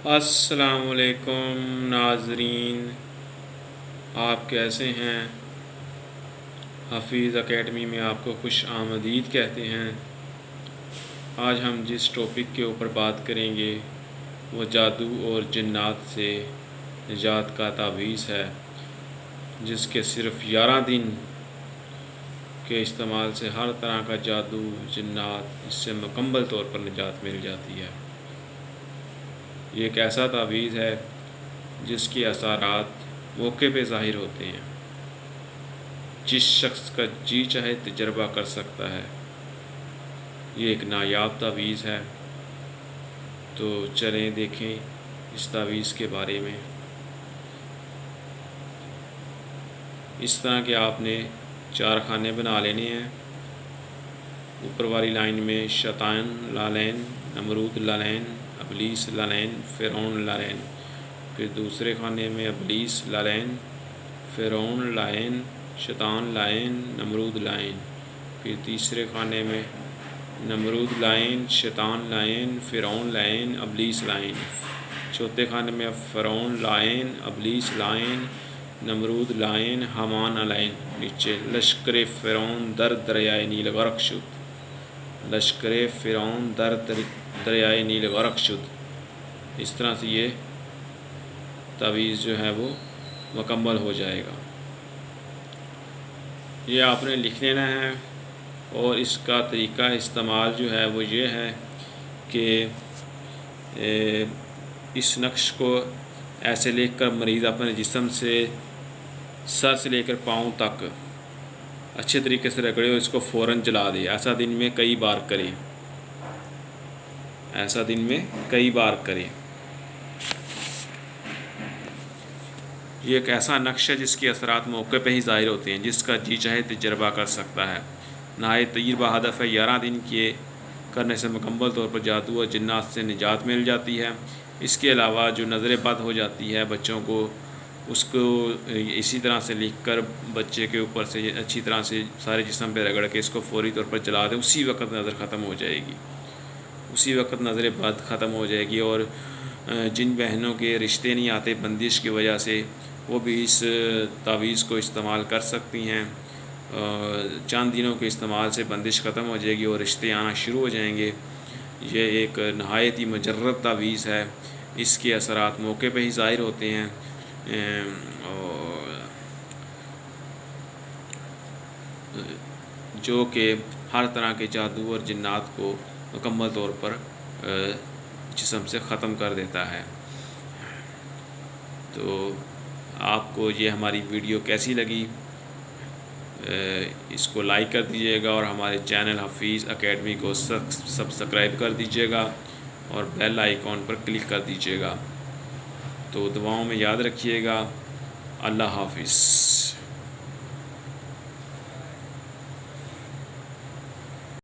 السلام علیکم ناظرین، آپ کیسے ہیں؟ حفیظ اکیڈمی میں آپ کو خوش آمدید کہتے ہیں۔ آج ہم جس ٹاپک کے اوپر بات کریں گے وہ جادو اور جنات سے نجات کا تعویذ ہے، جس کے صرف 11 دن کے استعمال سے ہر طرح کا جادو جنات اس سے مکمل طور پر نجات مل جاتی ہے۔ یہ ایک ایسا تعویذ ہے جس کے اثرات موقع پہ ظاہر ہوتے ہیں۔ جس شخص کا جی چاہے تجربہ کر سکتا ہے۔ یہ ایک نایاب تعویذ ہے، تو چلیں دیکھیں اس تعویذ کے بارے میں۔ اس طرح کہ آپ نے 4 خانے بنا لینے ہیں۔ اوپر والی لائن میں شیطان لعین، نمرود لعین، ابلیس لعین، فرعون لعین۔ پھر دوسرے خانے میں ابلیس لعین، فرعون لعین، شیطان لعین، نمرود لعین۔ پھر تیسرے خانے میں نمرود لعین، شیطان لعین، فرعون لعین، ابلیس لعین۔ چوتھے خانے میں فرعون لعین، ابلیس لعین، نمرود لعین، حامان لعین۔ نیچے لشکر فرعون در دریائے نیل غرق شد، لشکر فرعون در دریائے نیل غرق شد۔ اس طرح سے یہ تعویذ جو ہے وہ مکمل ہو جائے گا۔ یہ آپ نے لکھ لینا ہے، اور اس کا طریقہ استعمال جو ہے وہ یہ ہے کہ اس نقش کو ایسے لکھ کر مریض اپنے جسم سے سر سے لے کر پاؤں تک اچھے طریقے سے رگڑے اور اس کو فوراً جلا دے۔ ایسا دن میں کئی بار کریں، ایسا دن میں کئی بار کریں۔ یہ ایک ایسا نقش ہے جس کے اثرات موقع پہ ہی ظاہر ہوتے ہیں، جس کا جی چاہے تجربہ کر سکتا ہے۔ نہایت طیب ہدف ہے، 11 دن کے کرنے سے مکمل طور پر جادو اور جنات سے نجات مل جاتی ہے۔ اس کے علاوہ جو نظر بد ہو جاتی ہے بچوں کو، اس کو اسی طرح سے لکھ کر بچے کے اوپر سے اچھی طرح سے سارے جسم پہ رگڑ کے اس کو فوری طور پر جلا دیں، اسی وقت نظر ختم ہو جائے گی، اسی وقت نظر بد ختم ہو جائے گی۔ اور جن بہنوں کے رشتے نہیں آتے بندش کی وجہ سے، وہ بھی اس تعویذ کو استعمال کر سکتی ہیں۔ چند دنوں کے استعمال سے بندش ختم ہو جائے گی اور رشتے آنا شروع ہو جائیں گے۔ یہ ایک نہایت ہی مجرب تعویذ ہے، اس کے اثرات موقع پہ ہی ظاہر ہوتے ہیں، جو کہ ہر طرح کے جادو اور جنات کو مکمل طور پر جسم سے ختم کر دیتا ہے۔ تو آپ کو یہ ہماری ویڈیو کیسی لگی؟ اس کو لائک کر دیجیے گا، اور ہمارے چینل حفیظ اکیڈمی کو سبسکرائب کر دیجیے گا، اور بیل آئیکن پر کلک کر دیجیے گا۔ تو دعاؤں میں یاد رکھیے گا۔ اللہ حافظ۔